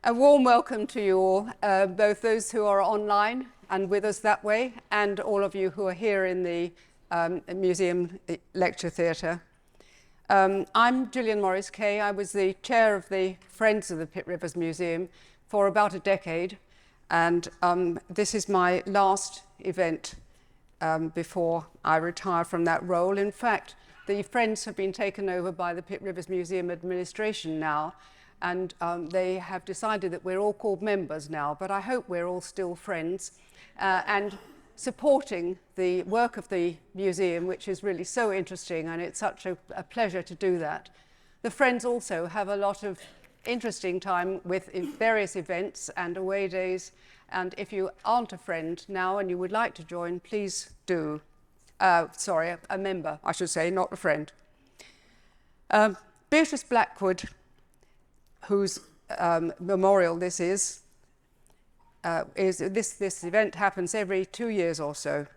A warm welcome to you all, both those who are online and with us that way, and all of you who are here in the Museum Lecture Theatre. I'm Gillian Morris-Kay. I was the chair of the Friends of the Pitt Rivers Museum for about a decade, and this is my last event before I retire from that role. In fact, the Friends have been taken over by the Pitt Rivers Museum administration now, and they have decided that we're all called members now, but I hope we're all still friends and supporting the work of the museum, which is really so interesting, and it's such a pleasure to do that. The Friends also have a lot of interesting time with various events and away days, and if you aren't a friend now and you would like to join, please do. Sorry, a member, I should say, not a friend. Beatrice Blackwood, whose memorial this is this event happens every 2 years or so.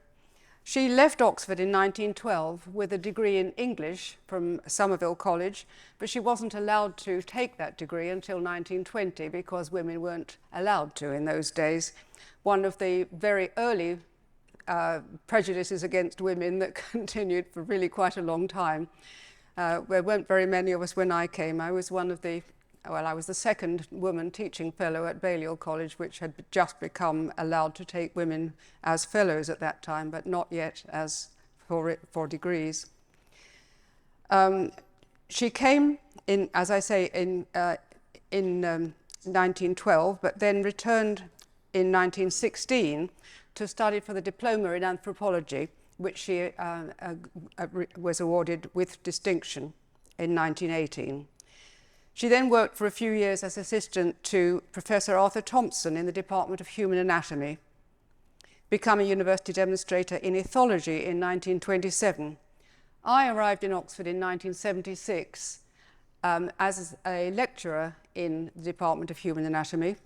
She left Oxford in 1912 with a degree in English from Somerville College, but she wasn't allowed to take that degree until 1920 because women weren't allowed to in those days. One of the very early prejudices against women that continued for really quite a long time. There weren't very many of us when I came. I was I was the second woman teaching fellow at Balliol College, which had just become allowed to take women as fellows at that time, but not yet as for degrees. She came in, as I say, in 1912, but then returned in 1916 to study for the diploma in anthropology, which she was awarded with distinction in 1918. She then worked for a few years as assistant to Professor Arthur Thompson in the Department of Human Anatomy, becoming university demonstrator in ethology in 1927. I arrived in Oxford in 1976 as a lecturer in the Department of Human Anatomy,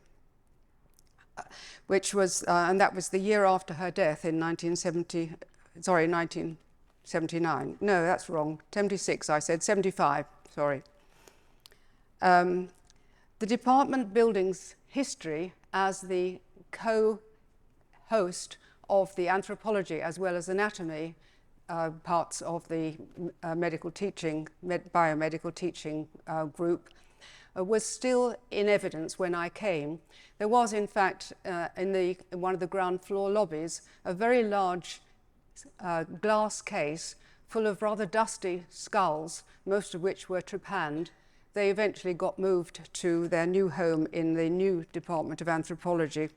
which was, and that was the year after her death in 1979. No, that's wrong. 76, I said, 75, sorry. The department building's history as the co-host of the anthropology as well as anatomy parts of the medical teaching, biomedical teaching group was still in evidence when I came. There was, in fact, in one of the ground floor lobbies, a very large glass case full of rather dusty skulls, most of which were trepanned. They eventually got moved to their new home in the new Department of Anthropology.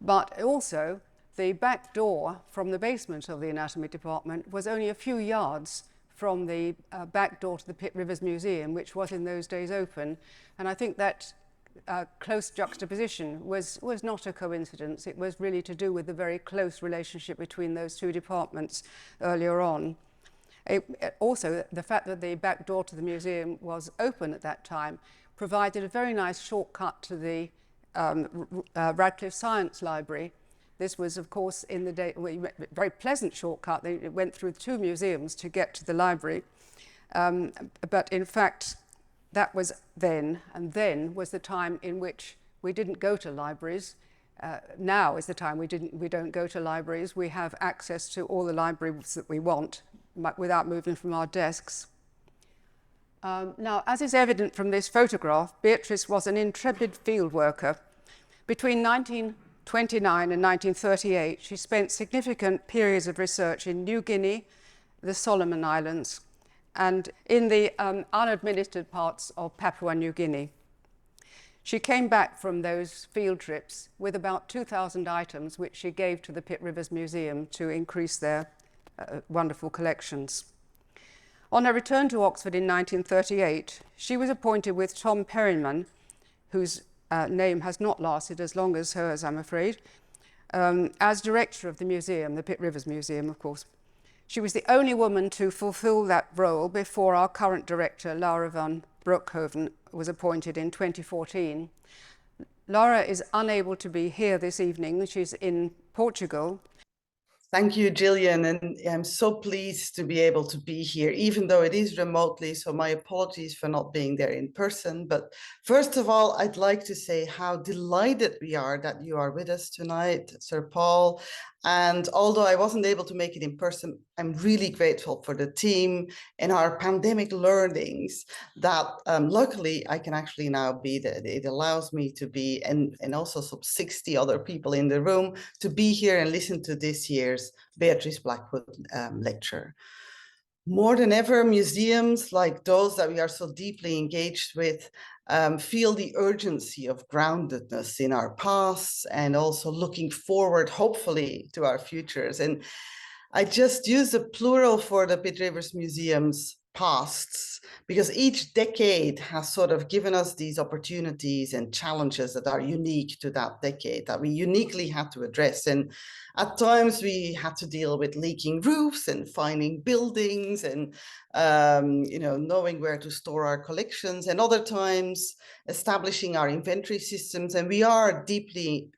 But also, the back door from the basement of the anatomy department was only a few yards from the back door to the Pitt Rivers Museum, which was in those days open. And I think that close juxtaposition was not a coincidence. It was really to do with the very close relationship between those two departments earlier on. Also, the fact that the back door to the museum was open at that time provided a very nice shortcut to the Radcliffe Science Library. This was, of course, in the day, a very pleasant shortcut. It went through 2 museums to get to the library. But in fact, that was then, and then was the time in which we didn't go to libraries. Now is the time we don't go to libraries. We have access to all the libraries that we want without moving from our desks. Now, as is evident from this photograph, Beatrice was an intrepid field worker. Between 1929 and 1938, she spent significant periods of research in New Guinea, the Solomon Islands, and in the unadministered parts of Papua New Guinea. She came back from those field trips with about 2,000 items, which she gave to the Pitt Rivers Museum to increase their wonderful collections. On her return to Oxford in 1938, she was appointed with Tom Perryman, whose name has not lasted as long as hers, I'm afraid, as director of the museum, the Pitt Rivers Museum, of course. She was the only woman to fulfill that role before our current director, Laura van Broekhoven, was appointed in 2014. Laura is unable to be here this evening. She's in Portugal. Thank you, Gillian, and I'm so pleased to be able to be here, even though it is remotely, so my apologies for not being there in person. But first of all, I'd like to say how delighted we are that you are with us tonight, Sir Paul. And although I wasn't able to make it in person, I'm really grateful for the team and our pandemic learnings that luckily I can actually now be there. It allows me to be, and also some 60 other people in the room, to be here and listen to this year's Beatrice Blackwood Lecture. More than ever, museums like those that we are so deeply engaged with feel the urgency of groundedness in our past and also looking forward, hopefully, to our futures. And I just use the plural for the Pitt Rivers Museum's pasts, because each decade has sort of given us these opportunities and challenges that are unique to that decade that we uniquely had to address. And at times we had to deal with leaking roofs and finding buildings and knowing where to store our collections, and other times establishing our inventory systems. And we are deeply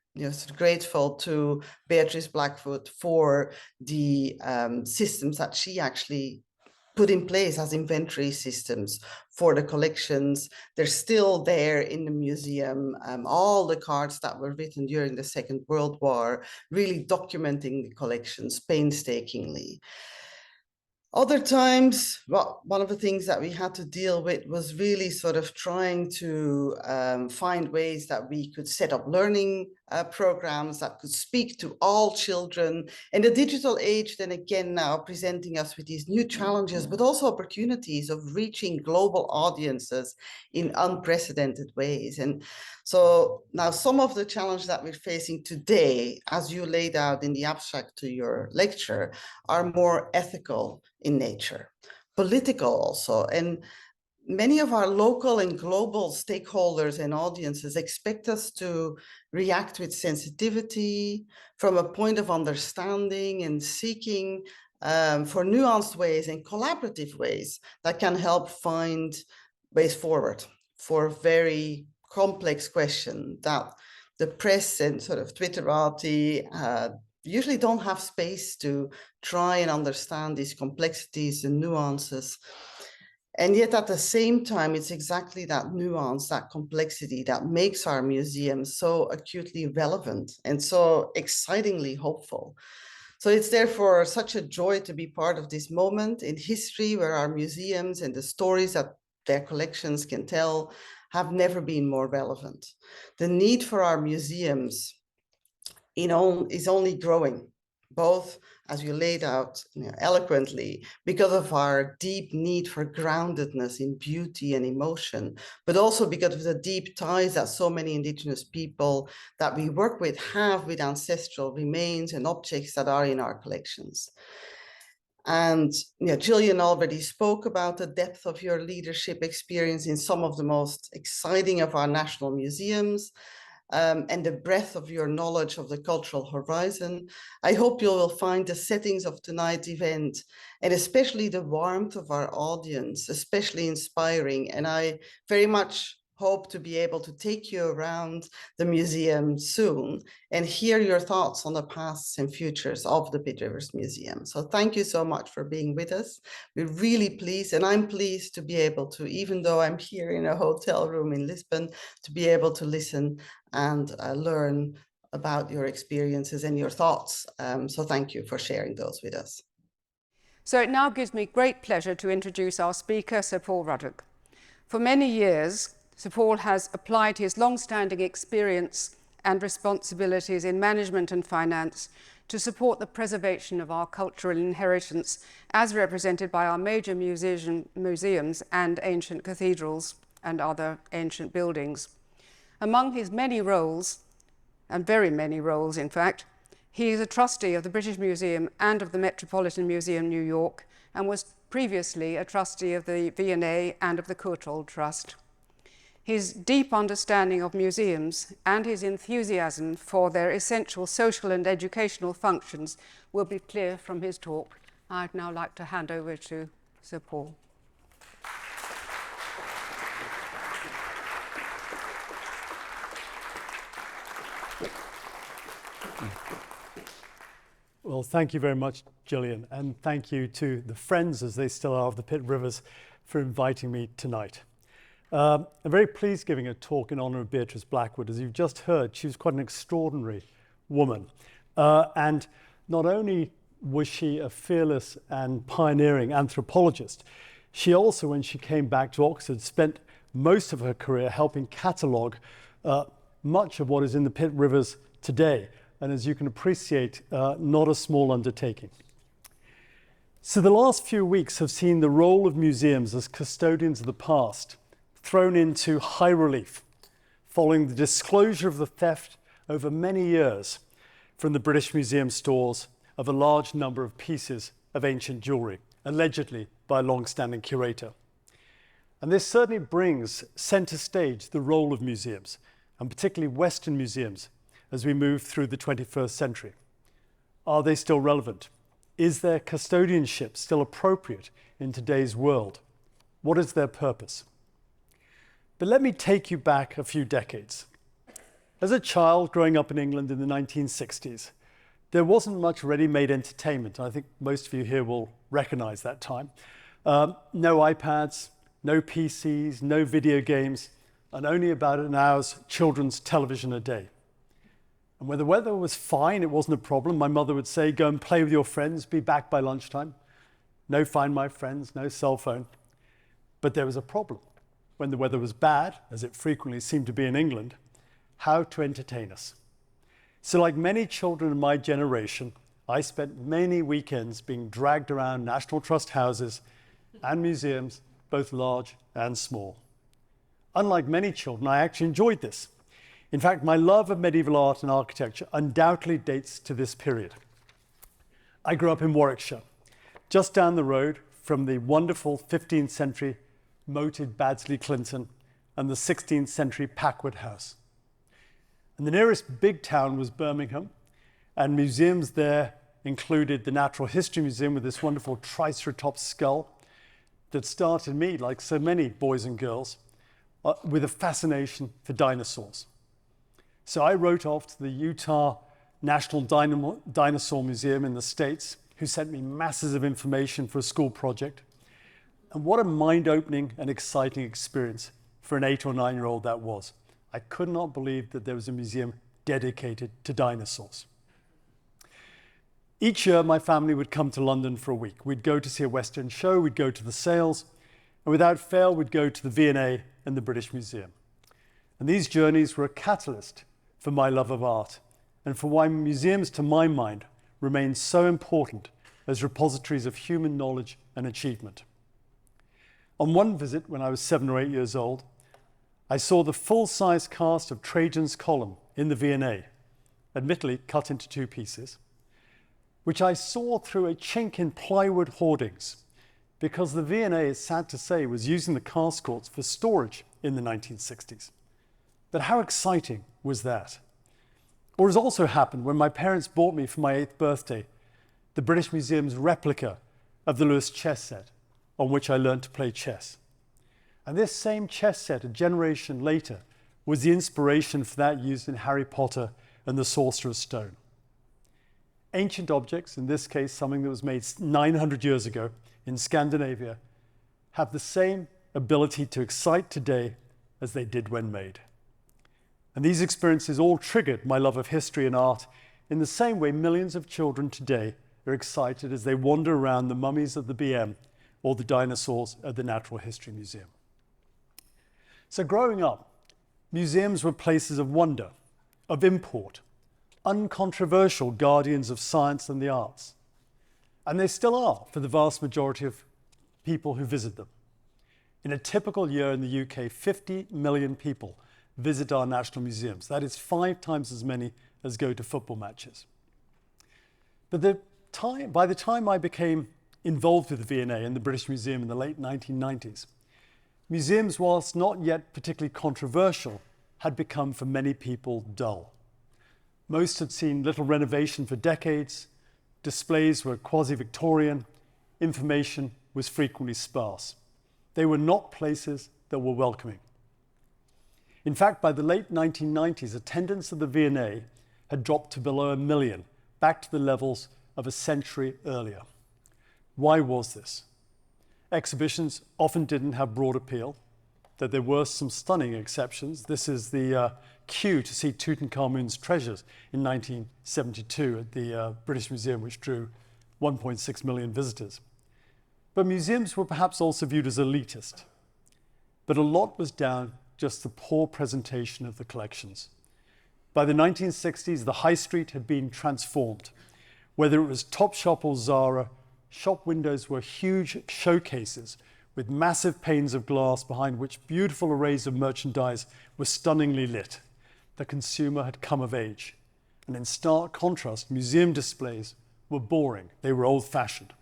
grateful to Beatrice Blackwood for the systems that she actually put in place as inventory systems for the collections. They're still there in the museum. All the cards that were written during the Second World War, really documenting the collections painstakingly. Other times, well, one of the things that we had to deal with was really sort of trying to find ways that we could set up learning programs that could speak to all children. And the digital age then again now presenting us with these new challenges, but also opportunities of reaching global audiences in unprecedented ways. And so now some of the challenges that we're facing today, as you laid out in the abstract to your lecture, are more ethical in nature, political also. And many of our local and global stakeholders and audiences expect us to react with sensitivity from a point of understanding and seeking for nuanced ways and collaborative ways that can help find ways forward for very complex questions that the press and sort of Twitterati usually don't have space to try and understand these complexities and nuances. And yet at the same time, it's exactly that nuance, that complexity that makes our museum so acutely relevant and so excitingly hopeful. So it's therefore such a joy to be part of this moment in history where our museums and the stories that their collections can tell have never been more relevant. The need for our museums is only growing, both as you laid out eloquently, because of our deep need for groundedness in beauty and emotion, but also because of the deep ties that so many Indigenous people that we work with have with ancestral remains and objects that are in our collections. And Gillian already spoke about the depth of your leadership experience in some of the most exciting of our national museums. And the breadth of your knowledge of the cultural horizon. I hope you will find the settings of tonight's event, and especially the warmth of our audience, especially inspiring. And I very much hope to be able to take you around the museum soon and hear your thoughts on the pasts and futures of the Pitt Rivers Museum. So thank you so much for being with us. We're really pleased, and I'm pleased to be able to, even though I'm here in a hotel room in Lisbon, to be able to listen and learn about your experiences and your thoughts. So thank you for sharing those with us. So it now gives me great pleasure to introduce our speaker, Sir Paul Ruddock. For many years, Sir Paul has applied his long-standing experience and responsibilities in management and finance to support the preservation of our cultural inheritance as represented by our major museums and ancient cathedrals and other ancient buildings. Among his many roles, and very many roles in fact, he is a trustee of the British Museum and of the Metropolitan Museum, New York, and was previously a trustee of the V&A and of the Courtauld Trust. His deep understanding of museums and his enthusiasm for their essential social and educational functions will be clear from his talk. I'd now like to hand over to Sir Paul. Well, thank you very much, Gillian, and thank you to the friends, as they still are, of the Pitt Rivers for inviting me tonight. I'm very pleased giving a talk in honour of Beatrice Blackwood. As you've just heard, she was quite an extraordinary woman. And not only was she a fearless and pioneering anthropologist, she also, when she came back to Oxford, spent most of her career helping catalogue much of what is in the Pitt Rivers today. And as you can appreciate, not a small undertaking. So the last few weeks have seen the role of museums as custodians of the past thrown into high relief, following the disclosure of the theft over many years from the British Museum stores of a large number of pieces of ancient jewellery, allegedly by a long-standing curator. And this certainly brings centre stage the role of museums, and particularly Western museums, as we move through the 21st century. Are they still relevant? Is their custodianship still appropriate in today's world? What is their purpose? But let me take you back a few decades. As a child growing up in England in the 1960s, there wasn't much ready-made entertainment. I think most of you here will recognize that time. No iPads, no PCs, no video games, and only about an hour's children's television a day. And when the weather was fine, it wasn't a problem. My mother would say, go and play with your friends, be back by lunchtime. No Find My Friends, no cell phone. But there was a problem. When the weather was bad, as it frequently seemed to be in England, how to entertain us. So like many children in my generation, I spent many weekends being dragged around National Trust houses and museums, both large and small. Unlike many children, I actually enjoyed this. In fact, my love of medieval art and architecture undoubtedly dates to this period. I grew up in Warwickshire, just down the road from the wonderful 15th century moated Baddesley Clinton and the 16th century Packwood House. And the nearest big town was Birmingham, and museums there included the Natural History Museum with this wonderful triceratops skull that started me, like so many boys and girls, with a fascination for dinosaurs. So I wrote off to the Utah National Dinosaur Museum in the States, who sent me masses of information for a school project. And what a mind-opening and exciting experience for an 8 or 9-year-old that was. I could not believe that there was a museum dedicated to dinosaurs. Each year, my family would come to London for a week. We'd go to see a West End show, we'd go to the sales, and without fail, we'd go to the V&A and the British Museum. And these journeys were a catalyst for my love of art, and for why museums, to my mind, remain so important as repositories of human knowledge and achievement. On one visit, when I was 7 or 8 years old, I saw the full-size cast of Trajan's Column in the V&A, admittedly cut into 2 pieces, which I saw through a chink in plywood hoardings, because the V&A, it's sad to say, was using the cast courts for storage in the 1960s. But how exciting was that? Or as also happened when my parents bought me for my 8th birthday the British Museum's replica of the Lewis chess set, on which I learned to play chess. And this same chess set, a generation later, was the inspiration for that used in Harry Potter and the Sorcerer's Stone. Ancient objects, in this case something that was made 900 years ago in Scandinavia, have the same ability to excite today as they did when made. And these experiences all triggered my love of history and art in the same way millions of children today are excited as they wander around the mummies of the BM or the dinosaurs at the Natural History Museum. So growing up, museums were places of wonder, of import, uncontroversial guardians of science and the arts. And they still are for the vast majority of people who visit them. In a typical year in the UK, 50 million people visit our national museums. That is 5 times as many as go to football matches. But by the time I became involved with the V&A and the British Museum in the late 1990s, museums, whilst not yet particularly controversial, had become for many people dull. Most had seen little renovation for decades, displays were quasi-Victorian, information was frequently sparse. They were not places that were welcoming. In fact, by the late 1990s, attendance at the V&A had dropped to below 1 million, back to the levels of a century earlier. Why was this? Exhibitions often didn't have broad appeal, though there were some stunning exceptions. This is the queue to see Tutankhamun's treasures in 1972 at the British Museum, which drew 1.6 million visitors. But museums were perhaps also viewed as elitist. But a lot was down just the poor presentation of the collections. By the 1960s, the high street had been transformed. Whether it was Topshop or Zara, shop windows were huge showcases with massive panes of glass behind which beautiful arrays of merchandise were stunningly lit. The consumer had come of age. And in stark contrast, museum displays were boring. They were old-fashioned.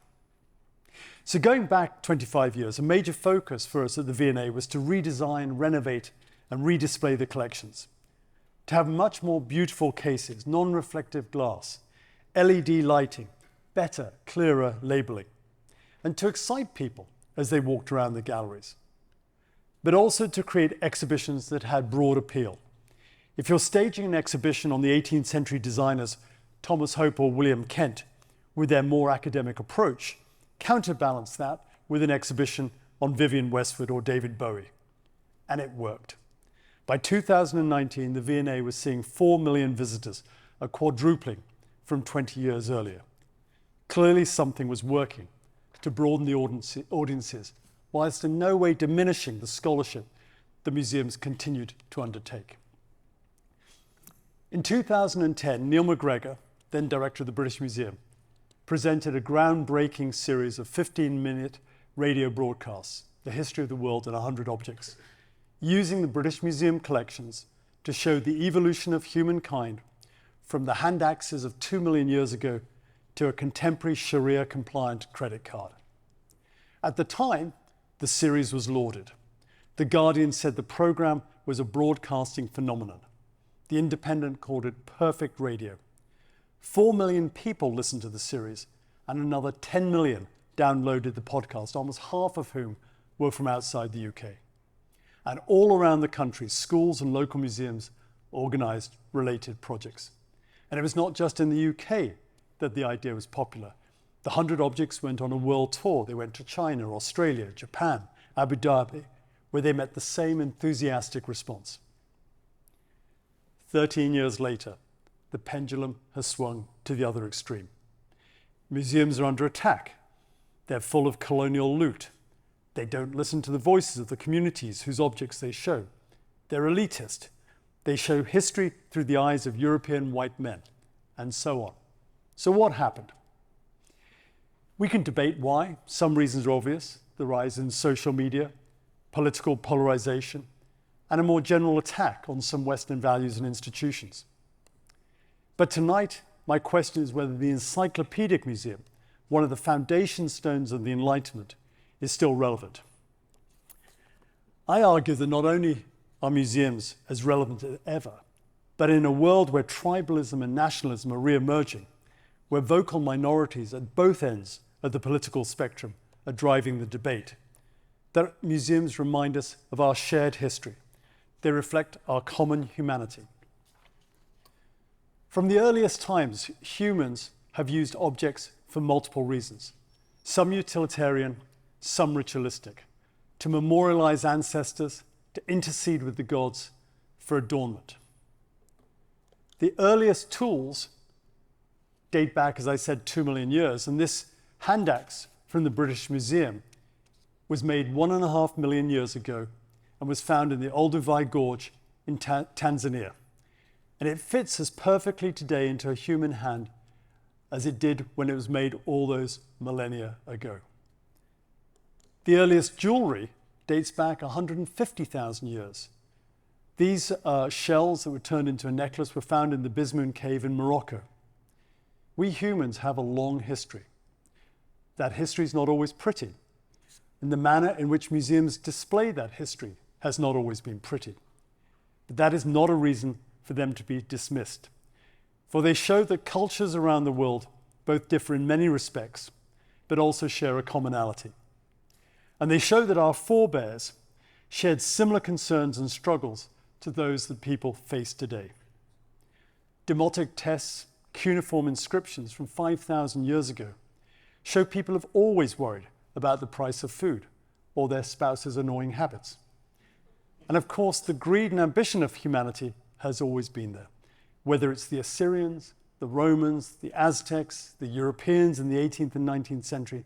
So going back 25 years, a major focus for us at the V&A was to redesign, renovate, and redisplay the collections. To have much more beautiful cases, non-reflective glass, LED lighting, better, clearer labeling, and to excite people as they walked around the galleries. But also to create exhibitions that had broad appeal. If you're staging an exhibition on the 18th century designers Thomas Hope or William Kent with their more academic approach, counterbalance that with an exhibition on Vivienne Westwood or David Bowie. And it worked. By 2019, the V&A was seeing 4 million visitors, a quadrupling from 20 years earlier. Clearly something was working to broaden the audiences, whilst in no way diminishing the scholarship the museums continued to undertake. In 2010, Neil MacGregor, then director of the British Museum, presented a groundbreaking series of 15-minute radio broadcasts, The History of the World in 100 Objects, using the British Museum collections to show the evolution of humankind from the hand axes of 2 million years ago to a contemporary Sharia-compliant credit card. At the time, the series was lauded. The Guardian said the program was a broadcasting phenomenon. The Independent called it perfect radio. 4 million people listened to the series, and another 10 million downloaded the podcast, almost half of whom were from outside the UK. And all around the country, schools and local museums organised related projects. And it was not just in the UK that the idea was popular. The 100 Objects went on a world tour. They went to China, Australia, Japan, Abu Dhabi, where they met the same enthusiastic response. 13 years later, the pendulum has swung to the other extreme. Museums are under attack. They're full of colonial loot. They don't listen to the voices of the communities whose objects they show. They're elitist. They show history through the eyes of European white men, and so on. So what happened? We can debate why. Some reasons are obvious: the rise in social media, political polarization, and a more general attack on some Western values and institutions. But tonight, my question is whether the Encyclopedic Museum, one of the foundation stones of the Enlightenment, is still relevant. I argue that not only are museums as relevant as ever, but in a world where tribalism and nationalism are re-emerging, where vocal minorities at both ends of the political spectrum are driving the debate, that museums remind us of our shared history. They reflect our common humanity. From the earliest times, humans have used objects for multiple reasons, some utilitarian, some ritualistic, to memorialize ancestors, to intercede with the gods, for adornment. The earliest tools date back, as I said, 2 million years, and this hand axe from the British Museum was made 1.5 million years ago and was found in the Olduvai Gorge in Tanzania. And it fits as perfectly today into a human hand as it did when it was made all those millennia ago. The earliest jewelry dates back 150,000 years. These shells that were turned into a necklace were found in the Bismoon Cave in Morocco. We humans have a long history. That history is not always pretty, and the manner in which museums display that history has not always been pretty. But that is not a reason for them to be dismissed, for they show that cultures around the world both differ in many respects, but also share a commonality. And they show that our forebears shared similar concerns and struggles to those that people face today. Demotic tests cuneiform inscriptions from 5,000 years ago show people have always worried about the price of food or their spouse's annoying habits. And of course, the greed and ambition of humanity has always been there, whether it's the Assyrians, the Romans, the Aztecs, the Europeans in the 18th and 19th century,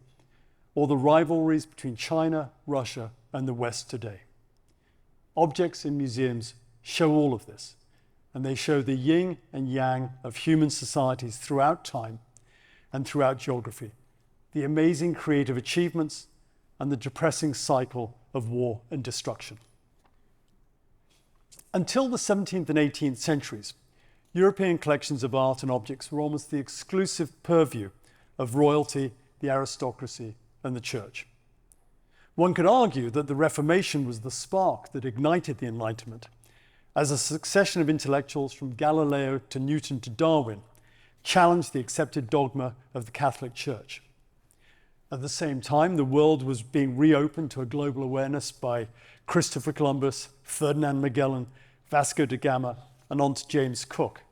or the rivalries between China, Russia, and the West today. Objects in museums show all of this, and they show the yin and yang of human societies throughout time and throughout geography, the amazing creative achievements and the depressing cycle of war and destruction. Until the 17th and 18th centuries, European collections of art and objects were almost the exclusive purview of royalty, the aristocracy, and the church. One could argue that the Reformation was the spark that ignited the Enlightenment, as a succession of intellectuals from Galileo to Newton to Darwin challenged the accepted dogma of the Catholic Church. At the same time, the world was being reopened to a global awareness by Christopher Columbus, Ferdinand Magellan, Vasco da Gama, and on to James Cook,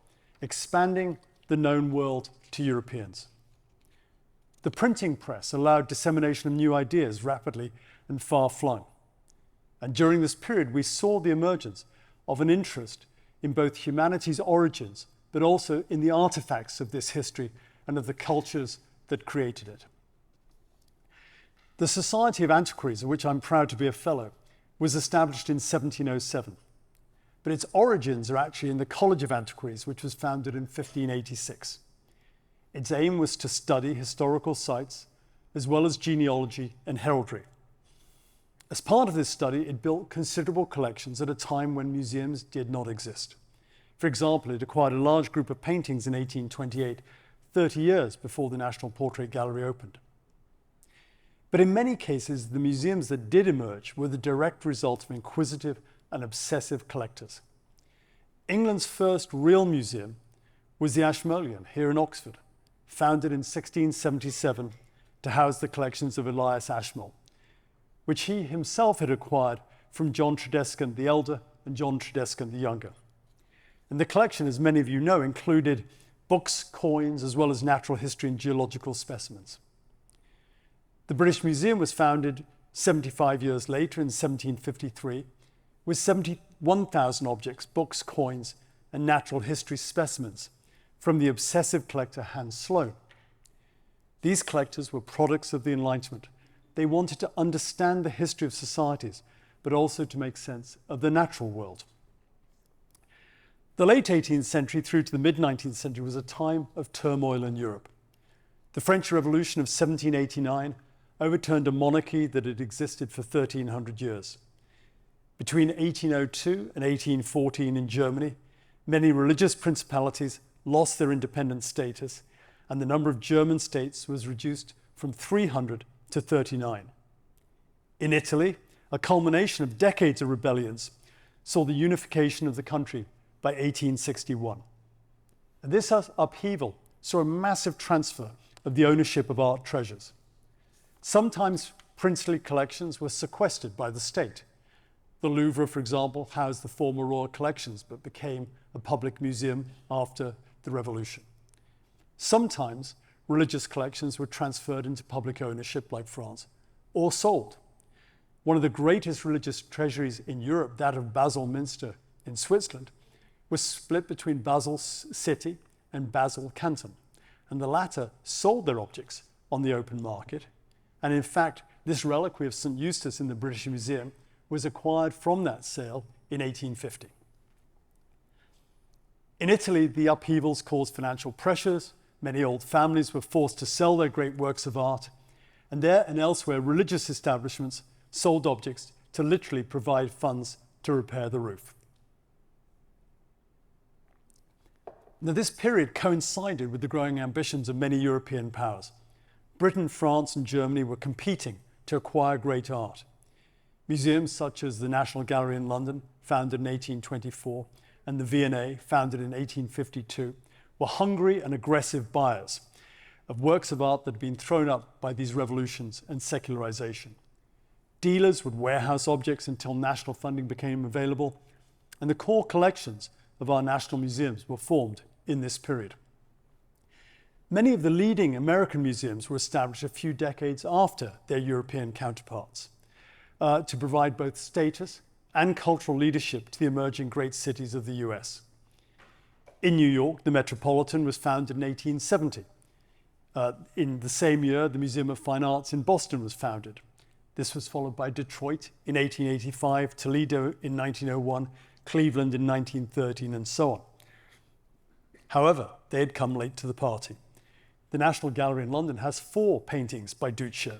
expanding the known world to Europeans. The printing press allowed dissemination of new ideas rapidly and far-flung. And during this period, we saw the emergence of an interest in both humanity's origins, but also in the artifacts of this history and of the cultures that created it. The Society of Antiquaries, of which I'm proud to be a fellow, was established in 1707. But its origins are actually in the College of Antiquaries, which was founded in 1586. Its aim was to study historical sites, as well as genealogy and heraldry. As part of this study, it built considerable collections at a time when museums did not exist. For example, it acquired a large group of paintings in 1828, 30 years before the National Portrait Gallery opened. But in many cases, the museums that did emerge were the direct result of inquisitive and obsessive collectors. England's first real museum was the Ashmolean here in Oxford, founded in 1677 to house the collections of Elias Ashmole, which he himself had acquired from John Tredescan the Elder and John Tredescan the Younger. And the collection, as many of you know, included books, coins, as well as natural history and geological specimens. The British Museum was founded 75 years later in 1753 with 71,000 objects, books, coins, and natural history specimens from the obsessive collector Hans Sloane. These collectors were products of the Enlightenment. They wanted to understand the history of societies, but also to make sense of the natural world. The late 18th century through to the mid-19th century was a time of turmoil in Europe. The French Revolution of 1789 overturned a monarchy that had existed for 1,300 years. Between 1802 and 1814 in Germany, many religious principalities lost their independent status, and the number of German states was reduced from 300 to 39. In Italy, a culmination of decades of rebellions saw the unification of the country by 1861. And this upheaval saw a massive transfer of the ownership of art treasures. Sometimes princely collections were sequestered by the state. The Louvre, for example, housed the former royal collections, but became a public museum after the Revolution. Sometimes religious collections were transferred into public ownership, like France, or sold. One of the greatest religious treasuries in Europe, that of Basel Minster in Switzerland, was split between Basel city and Basel canton, and the latter sold their objects on the open market. And in fact, this reliquary of St. Eustace in the British Museum was acquired from that sale in 1850. In Italy, the upheavals caused financial pressures. Many old families were forced to sell their great works of art. And there and elsewhere, religious establishments sold objects to literally provide funds to repair the roof. Now, this period coincided with the growing ambitions of many European powers. Britain, France, and Germany were competing to acquire great art. Museums such as the National Gallery in London, founded in 1824, and the V&A, founded in 1852, were hungry and aggressive buyers of works of art that had been thrown up by these revolutions and secularization. Dealers would warehouse objects until national funding became available, and the core collections of our national museums were formed in this period. Many of the leading American museums were established a few decades after their European counterparts to provide both status and cultural leadership to the emerging great cities of the US. In New York, the Metropolitan was founded in 1870. In the same year, the Museum of Fine Arts in Boston was founded. This was followed by Detroit in 1885, Toledo in 1901, Cleveland in 1913, and so on. However, they had come late to the party. The National Gallery in London has 4 paintings by Duccio.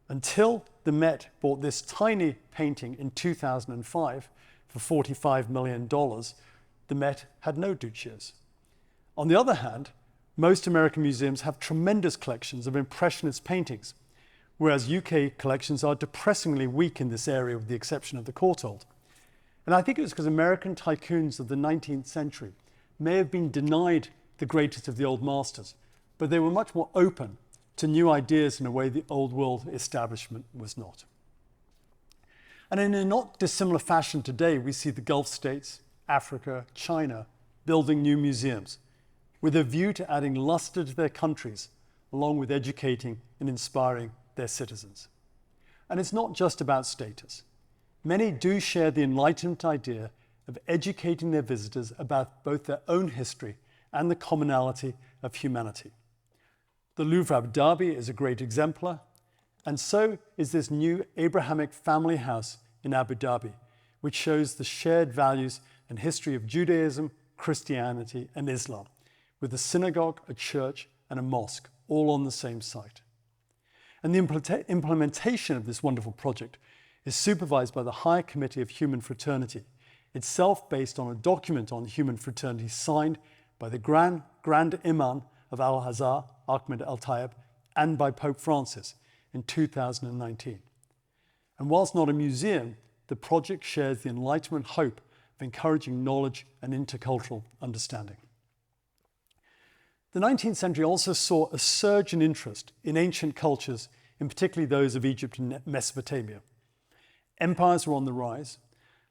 Until the Met bought this tiny painting in 2005 for $45 million, the Met had no Duccios. On the other hand, most American museums have tremendous collections of Impressionist paintings, whereas UK collections are depressingly weak in this area with the exception of the Courtauld. And I think it was because American tycoons of the 19th century may have been denied the greatest of the old masters, but they were much more open to new ideas in a way the old world establishment was not. And in a not dissimilar fashion today, we see the Gulf states, Africa, China, building new museums with a view to adding luster to their countries, along with educating and inspiring their citizens. And it's not just about status. Many do share the Enlightenment idea of educating their visitors about both their own history and the commonality of humanity. The Louvre Abu Dhabi is a great exemplar, and so is this new Abrahamic family house in Abu Dhabi, which shows the shared values and history of Judaism, Christianity, and Islam, with a synagogue, a church, and a mosque, all on the same site. And the implementation of this wonderful project is supervised by the Higher Committee of Human Fraternity, itself based on a document on human fraternity signed by the Grand Imam of Al-Azhar, Ahmed Al-Tayeb, and by Pope Francis in 2019. And whilst not a museum, the project shares the Enlightenment hope of encouraging knowledge and intercultural understanding. The 19th century also saw a surge in interest in ancient cultures, in particularly those of Egypt and Mesopotamia. Empires were on the rise,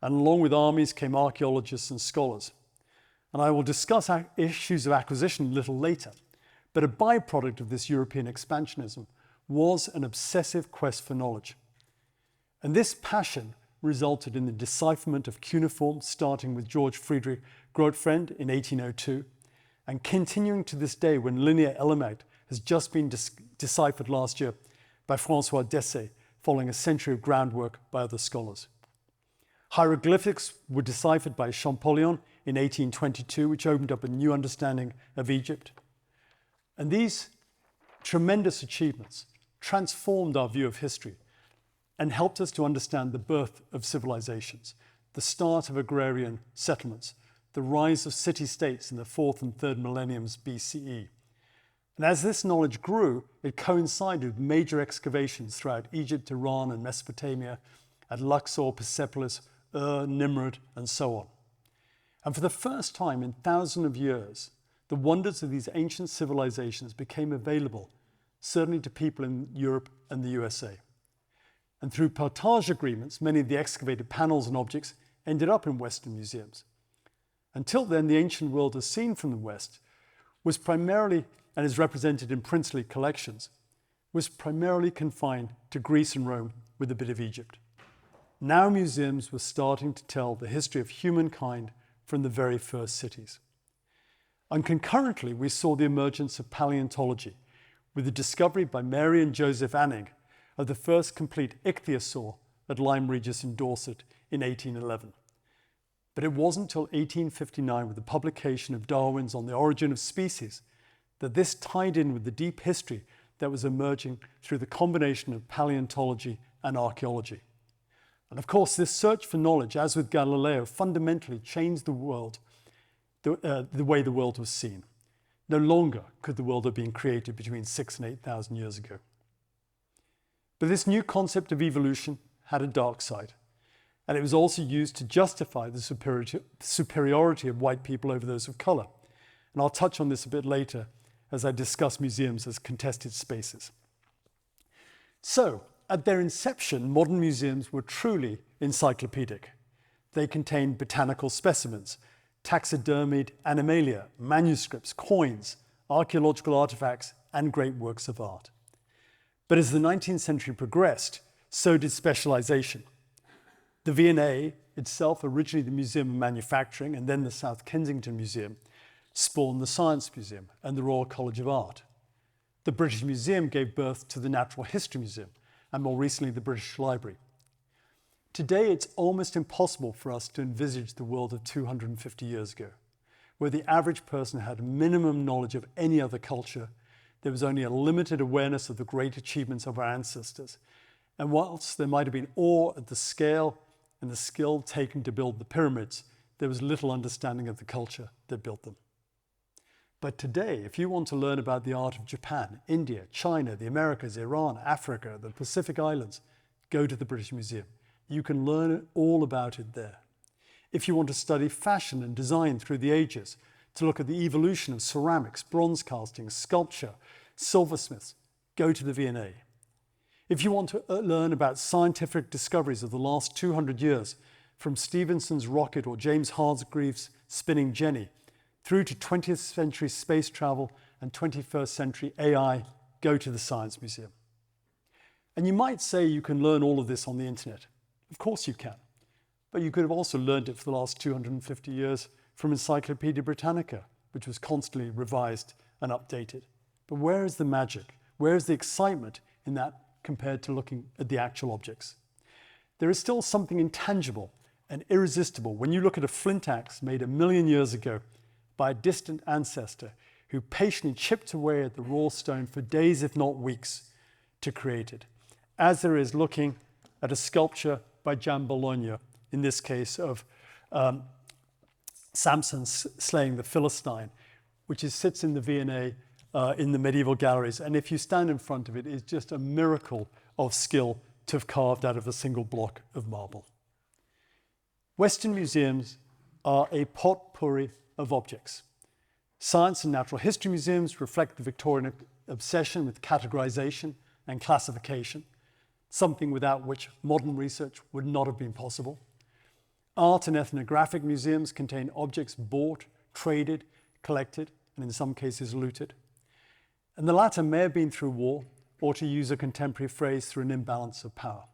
and along with armies came archaeologists and scholars. And I will discuss issues of acquisition a little later, but a byproduct of this European expansionism was an obsessive quest for knowledge. And this passion resulted in the decipherment of cuneiform, starting with George Friedrich Grotefend in 1802, and continuing to this day when linear Elamite has just been deciphered last year by François Dessay, following a century of groundwork by other scholars. Hieroglyphics were deciphered by Champollion in 1822, which opened up a new understanding of Egypt. And these tremendous achievements transformed our view of history and helped us to understand the birth of civilizations, the start of agrarian settlements, the rise of city-states in the 4th and 3rd millenniums BCE. And as this knowledge grew, it coincided with major excavations throughout Egypt, Iran, and Mesopotamia, at Luxor, Persepolis, Nimrud, and so on. And for the first time in thousands of years, the wonders of these ancient civilizations became available, certainly to people in Europe and the USA. And through partage agreements, many of the excavated panels and objects ended up in Western museums. Until then, the ancient world as seen from the West was primarily, and is represented in princely collections, was primarily confined to Greece and Rome with a bit of Egypt. Now museums were starting to tell the history of humankind from the very first cities. And concurrently, we saw the emergence of paleontology with the discovery by Mary and Joseph Anning of the first complete ichthyosaur at Lyme Regis in Dorset in 1811. But it wasn't until 1859 with the publication of Darwin's On the Origin of Species that this tied in with the deep history that was emerging through the combination of paleontology and archaeology. And of course, this search for knowledge, as with Galileo, fundamentally changed the world, the way the world was seen. No longer could the world have been created between 6,000 and 8,000 years ago. But this new concept of evolution had a dark side, and it was also used to justify the superiority of white people over those of color. And I'll touch on this a bit later as I discuss museums as contested spaces. So, at their inception, modern museums were truly encyclopedic. They contained botanical specimens, taxidermied animalia, manuscripts, coins, archaeological artifacts, and great works of art. But as the 19th century progressed, so did specialization. The V&A, itself originally the Museum of Manufacturing and then the South Kensington Museum, spawned the Science Museum and the Royal College of Art. The British Museum gave birth to the Natural History Museum and more recently the British Library. Today, it's almost impossible for us to envisage the world of 250 years ago, where the average person had minimum knowledge of any other culture. There was only a limited awareness of the great achievements of our ancestors. And whilst there might have been awe at the scale and the skill taken to build the pyramids, there was little understanding of the culture that built them. But today, if you want to learn about the art of Japan, India, China, the Americas, Iran, Africa, the Pacific Islands, go to the British Museum. You can learn all about it there. If you want to study fashion and design through the ages, to look at the evolution of ceramics, bronze casting, sculpture, silversmiths, go to the V&A. If you want to learn about scientific discoveries of the last 200 years, from Stephenson's rocket or James Hargreaves' spinning jenny, through to 20th century space travel and 21st century AI, go to the Science Museum. And you might say you can learn all of this on the internet. Of course you can. But you could have also learned it for the last 250 years from Encyclopedia Britannica, which was constantly revised and updated. But where is the magic? Where is the excitement in that compared to looking at the actual objects? There is still something intangible and irresistible when you look at a flint axe made 1 million years ago by a distant ancestor who patiently chipped away at the raw stone for days, if not weeks, to create it, as there is looking at a sculpture by Gian Bologna, in this case of Samson slaying the Philistine, which sits in the V&A in the medieval galleries. And if you stand in front of it, it's just a miracle of skill to have carved out of a single block of marble. Western museums are a potpourri of objects. Science and natural history museums reflect the Victorian obsession with categorization and classification, something without which modern research would not have been possible. Art and ethnographic museums contain objects bought, traded, collected, and in some cases looted. And the latter may have been through war, or to use a contemporary phrase, through an imbalance of power.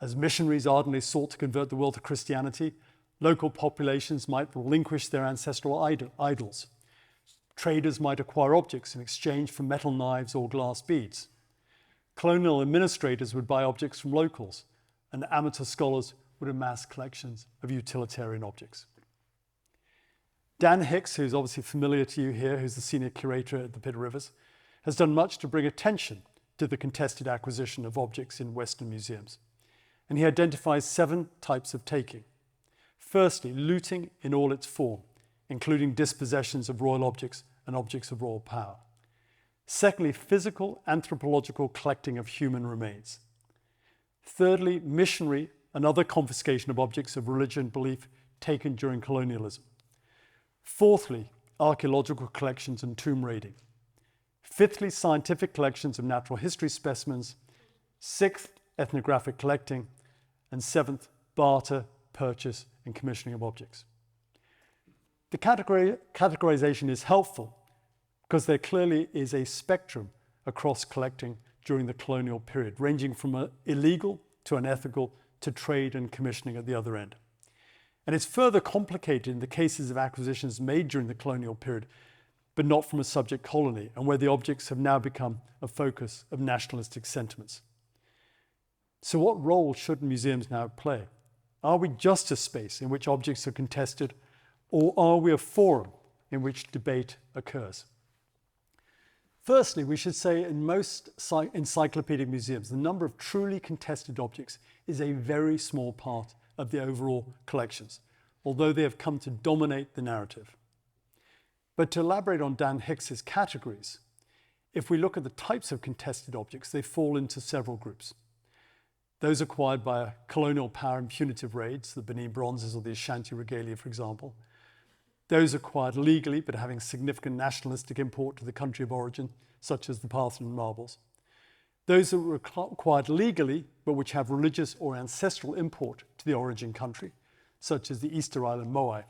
As missionaries ardently sought to convert the world to Christianity, local populations might relinquish their ancestral idols. Traders might acquire objects in exchange for metal knives or glass beads. Colonial administrators would buy objects from locals, and amateur scholars would amass collections of utilitarian objects. Dan Hicks, who's obviously familiar to you here, who's the senior curator at the Pitt Rivers, has done much to bring attention to the contested acquisition of objects in Western museums. And he identifies 7 types of taking. Firstly, looting in all its form, including dispossessions of royal objects and objects of royal power. Secondly, physical anthropological collecting of human remains. Thirdly, missionary and other confiscation of objects of religion belief taken during colonialism. Fourthly, archaeological collections and tomb raiding. Fifthly, scientific collections of natural history specimens. Sixth, ethnographic collecting. And seventh, barter, purchase, and commissioning of objects. The categorization is helpful because there clearly is a spectrum across collecting during the colonial period, ranging from illegal to unethical to trade and commissioning at the other end. And it's further complicated in the cases of acquisitions made during the colonial period, but not from a subject colony, and where the objects have now become a focus of nationalistic sentiments. So what role should museums now play? Are we just a space in which objects are contested, or are we a forum in which debate occurs? Firstly, we should say in most encyclopedic museums, the number of truly contested objects is a very small part of the overall collections, although they have come to dominate the narrative. But to elaborate on Dan Hicks's categories, if we look at the types of contested objects, they fall into several groups. Those acquired by colonial power and punitive raids, the Benin bronzes or the Ashanti regalia, for example. Those acquired legally but having significant nationalistic import to the country of origin, such as the Parthenon marbles. Those that were acquired legally but which have religious or ancestral import to the origin country, such as the Easter Island moai.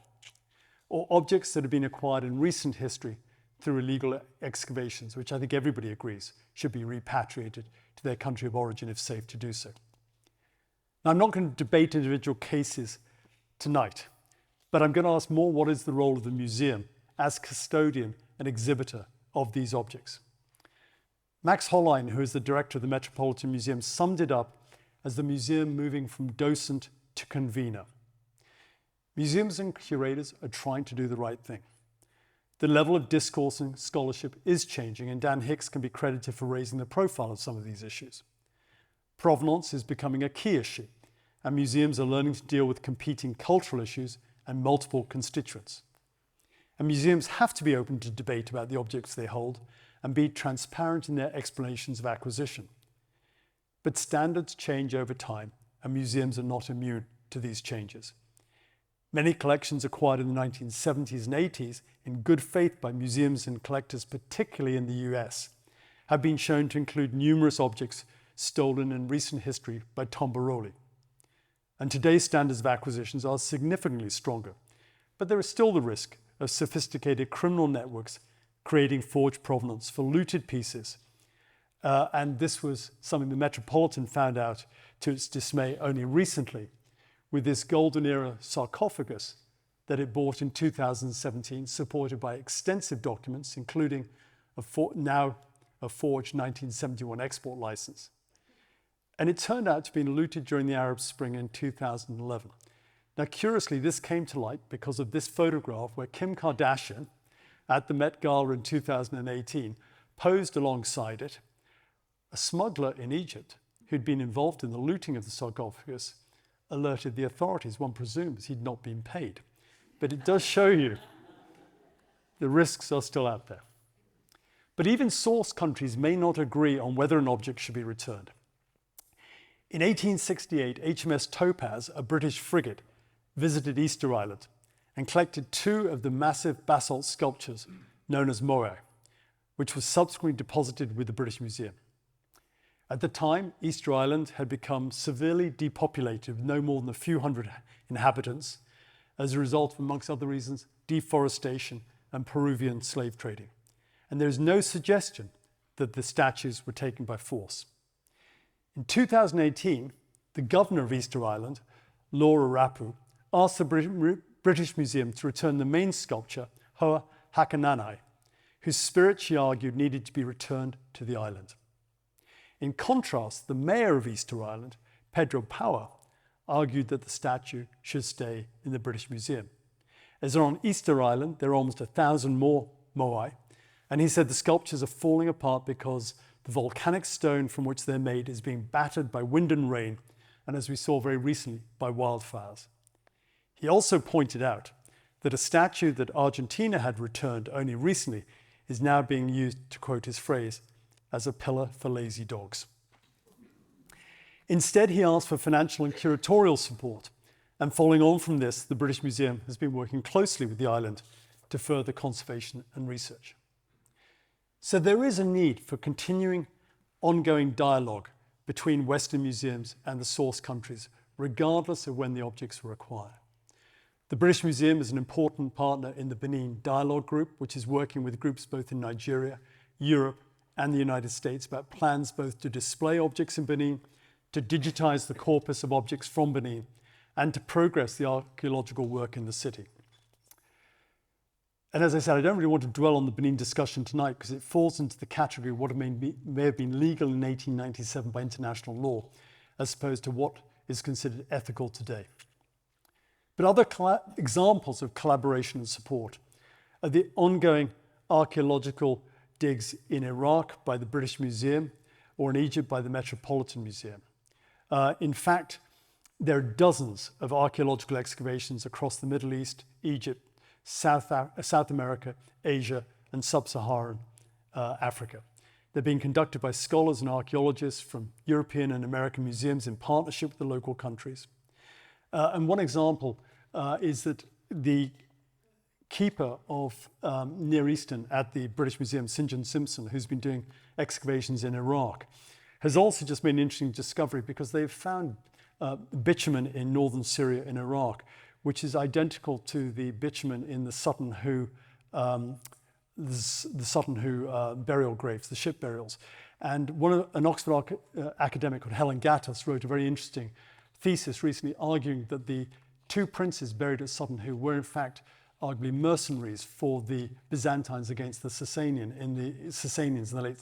Or objects that have been acquired in recent history, through illegal excavations, which I think everybody agrees should be repatriated to their country of origin if safe to do so. Now, I'm not going to debate individual cases tonight, but I'm going to ask more, what is the role of the museum as custodian and exhibitor of these objects? Max Hollein, who is the director of the Metropolitan Museum, summed it up as the museum moving from docent to convener. Museums and curators are trying to do the right thing. The level of discourse and scholarship is changing, and Dan Hicks can be credited for raising the profile of some of these issues. Provenance is becoming a key issue, and museums are learning to deal with competing cultural issues and multiple constituents. And museums have to be open to debate about the objects they hold and be transparent in their explanations of acquisition. But standards change over time, and museums are not immune to these changes. Many collections acquired in the 1970s and 80s in good faith by museums and collectors, particularly in the US, have been shown to include numerous objects stolen in recent history by tombaroli. And today's standards of acquisitions are significantly stronger, but there is still the risk of sophisticated criminal networks creating forged provenance for looted pieces. And this was something the Metropolitan found out to its dismay only recently with this golden era sarcophagus that it bought in 2017, supported by extensive documents, including now a forged 1971 export license. And it turned out to be looted during the Arab Spring in 2011. Now, curiously, this came to light because of this photograph where Kim Kardashian, at the Met Gala in 2018, posed alongside it. A smuggler in Egypt who'd been involved in the looting of the sarcophagus alerted the authorities. One presumes he'd not been paid. But it does show you the risks are still out there. But even source countries may not agree on whether an object should be returned. In 1868, HMS Topaz, a British frigate, visited Easter Island and collected 2 of the massive basalt sculptures known as moai, which was subsequently deposited with the British Museum. At the time, Easter Island had become severely depopulated with no more than a few hundred inhabitants as a result of, amongst other reasons, deforestation and Peruvian slave trading. And there is no suggestion that the statues were taken by force. In 2018, the governor of Easter Island, Laura Rapu, asked the British Museum to return the main sculpture, Hoa Hakananai, whose spirit, she argued, needed to be returned to the island. In contrast, the mayor of Easter Island, Pedro Power, argued that the statue should stay in the British Museum. As on Easter Island, there are almost 1,000 more moai, and he said the sculptures are falling apart because the volcanic stone from which they're made is being battered by wind and rain, and as we saw very recently, by wildfires. He also pointed out that a statue that Argentina had returned only recently is now being used, to quote his phrase, as a pillar for lazy dogs. Instead, he asked for financial and curatorial support, and following on from this, the British Museum has been working closely with the island to further conservation and research. So there is a need for continuing, ongoing dialogue between Western museums and the source countries, regardless of when the objects were acquired. The British Museum is an important partner in the Benin Dialogue Group, which is working with groups both in Nigeria, Europe, and the United States about plans both to display objects in Benin, to digitize the corpus of objects from Benin, and to progress the archaeological work in the city. And as I said, I don't really want to dwell on the Benin discussion tonight because it falls into the category of what may have been legal in 1897 by international law, as opposed to what is considered ethical today. But other examples of collaboration and support are the ongoing archaeological digs in Iraq by the British Museum or in Egypt by the Metropolitan Museum. In fact, there are dozens of archaeological excavations across the Middle East, Egypt, South America, Asia, and Sub-Saharan Africa. They're being conducted by scholars and archaeologists from European and American museums in partnership with the local countries. And one example is that the keeper of Near Eastern at the British Museum, St. John Simpson, who's been doing excavations in Iraq, has also just made an interesting discovery because they've found bitumen in northern Syria and Iraq, which is identical to the bitumen in the Sutton Hoo the Sutton Hoo burial graves, the ship burials. And an Oxford academic called Helen Gattas wrote a very interesting thesis recently arguing that the two princes buried at Sutton Hoo were in fact arguably mercenaries for the Byzantines against the Sasanians in the late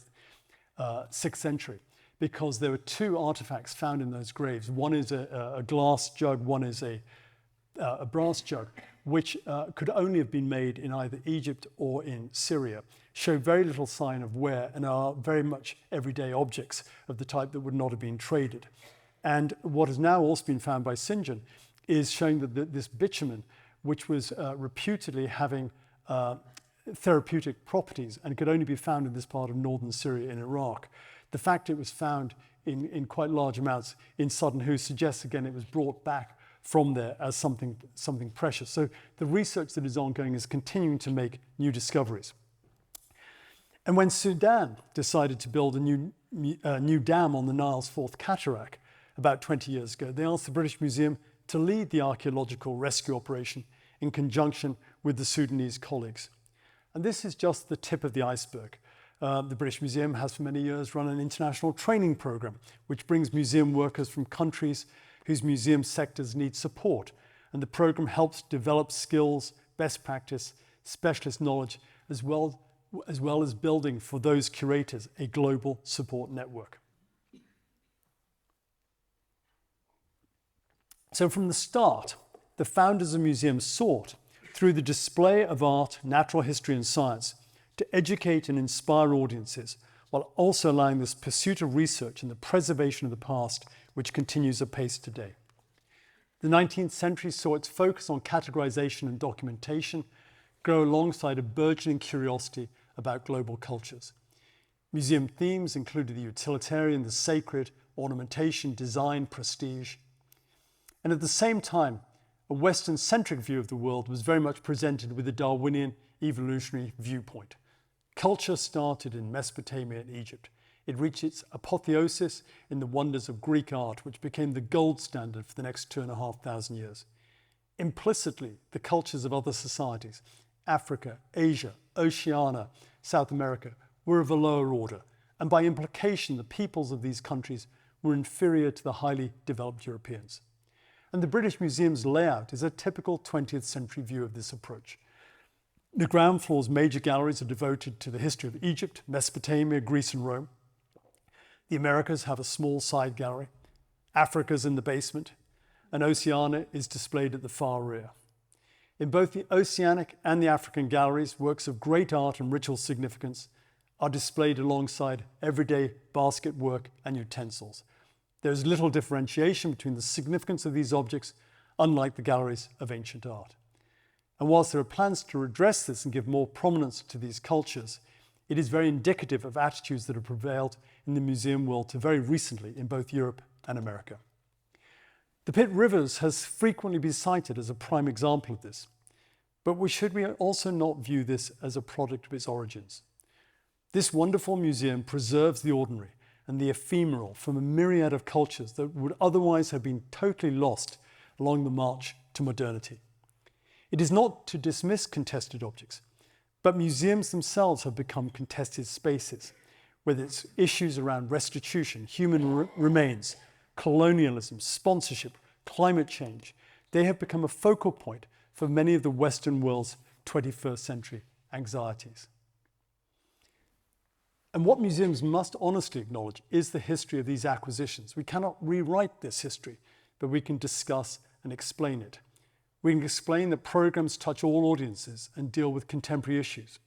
6th century, because there were two artifacts found in those graves. One is a glass jug, one is a brass jug, which could only have been made in either Egypt or in Syria, show very little sign of wear and are very much everyday objects of the type that would not have been traded. And what has now also been found by St. John is showing that this bitumen, which was reputedly having therapeutic properties and could only be found in this part of northern Syria in Iraq, the fact it was found in quite large amounts in Sutton Hoo suggests again it was brought back from there as something precious. So the research that is ongoing is continuing to make new discoveries. And when Sudan decided to build a new dam on the Nile's fourth cataract about 20 years ago, they asked the British Museum to lead the archaeological rescue operation in conjunction with the Sudanese colleagues. And this is just the tip of the iceberg. The British Museum has for many years run an international training program, which brings museum workers from countries whose museum sectors need support. And the program helps develop skills, best practice, specialist knowledge, as well as building for those curators a global support network. So from the start, the founders of museums sought, through the display of art, natural history and science, to educate and inspire audiences, while also allowing this pursuit of research and the preservation of the past, which continues apace today. The 19th century saw its focus on categorization and documentation grow alongside a burgeoning curiosity about global cultures. Museum themes included the utilitarian, the sacred, ornamentation, design, prestige. And at the same time, a Western-centric view of the world was very much presented with a Darwinian evolutionary viewpoint. Culture started in Mesopotamia and Egypt. It reached its apotheosis in the wonders of Greek art, which became the gold standard for the next 2,500 years. Implicitly, the cultures of other societies, Africa, Asia, Oceania, South America, were of a lower order, and by implication, the peoples of these countries were inferior to the highly developed Europeans. And the British Museum's layout is a typical 20th century view of this approach. The ground floor's major galleries are devoted to the history of Egypt, Mesopotamia, Greece and Rome. The Americas have a small side gallery. Africa's in the basement, and Oceania is displayed at the far rear. In both the Oceanic and the African galleries, works of great art and ritual significance are displayed alongside everyday basket work and utensils. There is little differentiation between the significance of these objects, unlike the galleries of ancient art. And whilst there are plans to address this and give more prominence to these cultures, it is very indicative of attitudes that have prevailed in the museum world to very recently in both Europe and America. The Pitt Rivers has frequently been cited as a prime example of this, but should we also not view this as a product of its origins? This wonderful museum preserves the ordinary and the ephemeral from a myriad of cultures that would otherwise have been totally lost along the march to modernity. It is not to dismiss contested objects, but museums themselves have become contested spaces, whether it's issues around restitution, human remains, colonialism, sponsorship, climate change. They have become a focal point for many of the Western world's 21st century anxieties. And what museums must honestly acknowledge is the history of these acquisitions. We cannot rewrite this history, but we can discuss and explain it. We can explain that programs touch all audiences and deal with contemporary issues.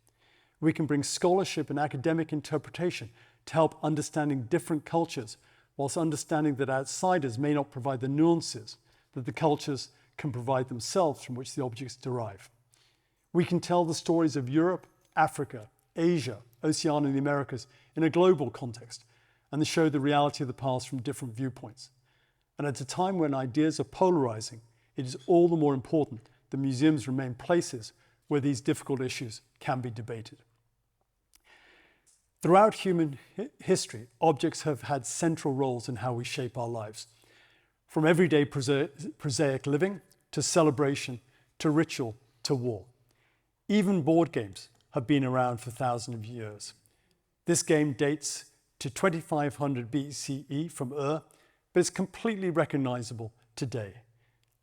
We can bring scholarship and academic interpretation to help understanding different cultures, whilst understanding that outsiders may not provide the nuances that the cultures can provide themselves from which the objects derive. We can tell the stories of Europe, Africa, Asia, Oceania and the Americas in a global context, and show the reality of the past from different viewpoints. And at a time when ideas are polarizing, it is all the more important that museums remain places where these difficult issues can be debated. Throughout human history, objects have had central roles in how we shape our lives. From everyday prosaic living, to celebration, to ritual, to war. Even board games have been around for thousands of years. This game dates to 2500 BCE from Ur, but it's completely recognizable today.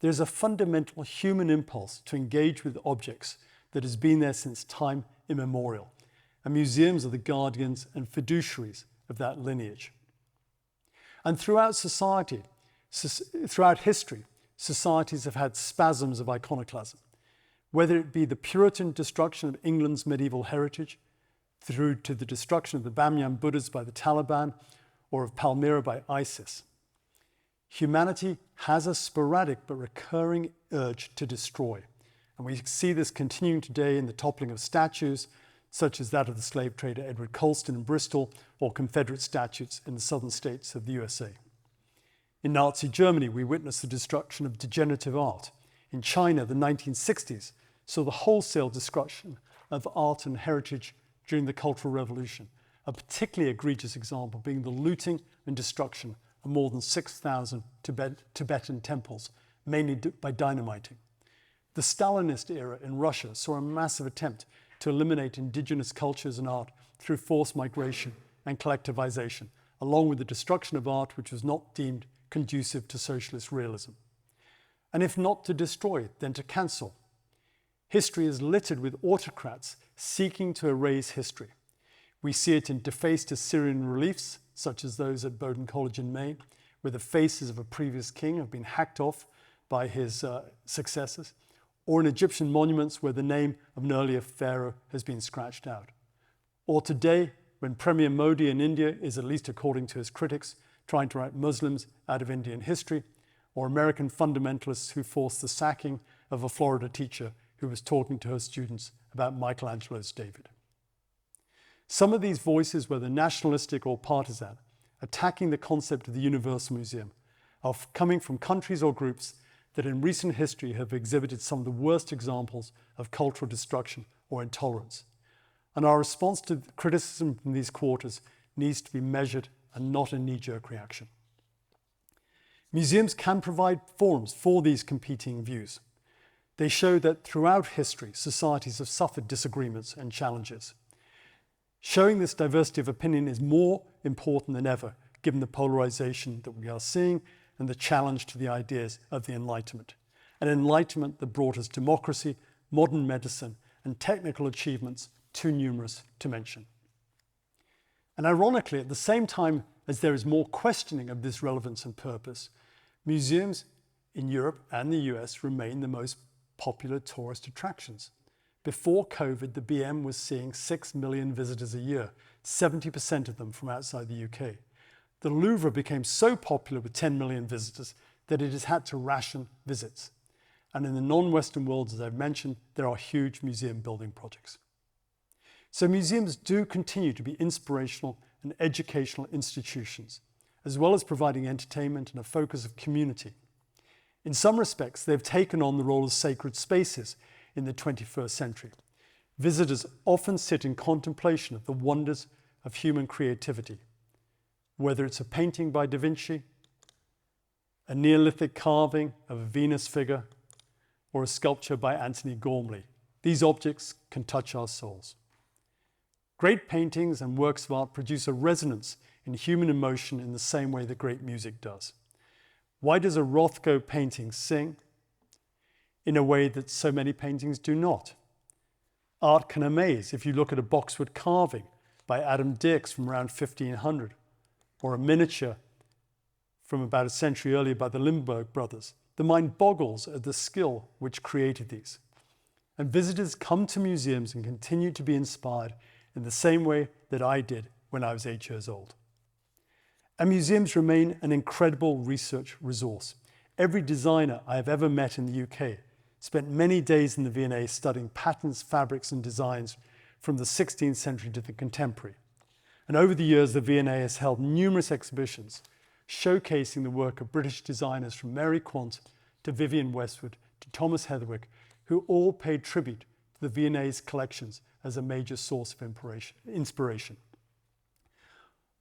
There's a fundamental human impulse to engage with objects that has been there since time immemorial, and museums are the guardians and fiduciaries of that lineage. And throughout history, societies have had spasms of iconoclasm, whether it be the Puritan destruction of England's medieval heritage, through to the destruction of the Bamyan Buddhas by the Taliban, or of Palmyra by ISIS. Humanity has a sporadic but recurring urge to destroy, and we see this continuing today in the toppling of statues, such as that of the slave trader Edward Colston in Bristol, or Confederate statues in the southern states of the USA. In Nazi Germany, we witnessed the destruction of degenerative art. In China, the 1960s saw the wholesale destruction of art and heritage during the Cultural Revolution, a particularly egregious example being the looting and destruction of more than 6,000 Tibetan temples, mainly by dynamiting. The Stalinist era in Russia saw a massive attempt to eliminate indigenous cultures and art through forced migration and collectivization, along with the destruction of art which was not deemed conducive to socialist realism. And if not to destroy, then to cancel. History is littered with autocrats seeking to erase history. We see it in defaced Assyrian reliefs, such as those at Bowdoin College in Maine, where the faces of a previous king have been hacked off by his successors, or in Egyptian monuments where the name of an earlier pharaoh has been scratched out. Or today, when Premier Modi in India is, at least according to his critics, trying to write Muslims out of Indian history, or American fundamentalists who forced the sacking of a Florida teacher who was talking to her students about Michelangelo's David. Some of these voices, whether nationalistic or partisan, attacking the concept of the Universal Museum, are coming from countries or groups that in recent history have exhibited some of the worst examples of cultural destruction or intolerance. And our response to criticism from these quarters needs to be measured and not a knee-jerk reaction. Museums can provide forums for these competing views. They show that throughout history, societies have suffered disagreements and challenges. Showing this diversity of opinion is more important than ever, given the polarization that we are seeing and the challenge to the ideas of the Enlightenment. An Enlightenment that brought us democracy, modern medicine, and technical achievements too numerous to mention. And ironically, at the same time as there is more questioning of this relevance and purpose, museums in Europe and the US remain the most popular tourist attractions. Before COVID, the BM was seeing 6 million visitors a year, 70% of them from outside the UK. The Louvre became so popular with 10 million visitors that it has had to ration visits. And in the non-Western world, as I've mentioned, there are huge museum building projects. So museums do continue to be inspirational and educational institutions, as well as providing entertainment and a focus of community. In some respects, they've taken on the role of sacred spaces in the 21st century. Visitors often sit in contemplation of the wonders of human creativity, whether it's a painting by Da Vinci, a Neolithic carving of a Venus figure, or a sculpture by Antony Gormley. These objects can touch our souls. Great paintings and works of art produce a resonance in human emotion in the same way that great music does. Why does a Rothko painting sing? In a way that so many paintings do not. Art can amaze if you look at a boxwood carving by Adam Dierks from around 1500, or a miniature from about a century earlier by the Limburg brothers. The mind boggles at the skill which created these. And visitors come to museums and continue to be inspired in the same way that I did when I was 8 years old. And museums remain an incredible research resource. Every designer I have ever met in the UK spent many days in the V&A studying patterns, fabrics, and designs from the 16th century to the contemporary. And over the years, the V&A has held numerous exhibitions showcasing the work of British designers from Mary Quant to Vivienne Westwood to Thomas Heatherwick, who all paid tribute to the V&A's collections as a major source of inspiration.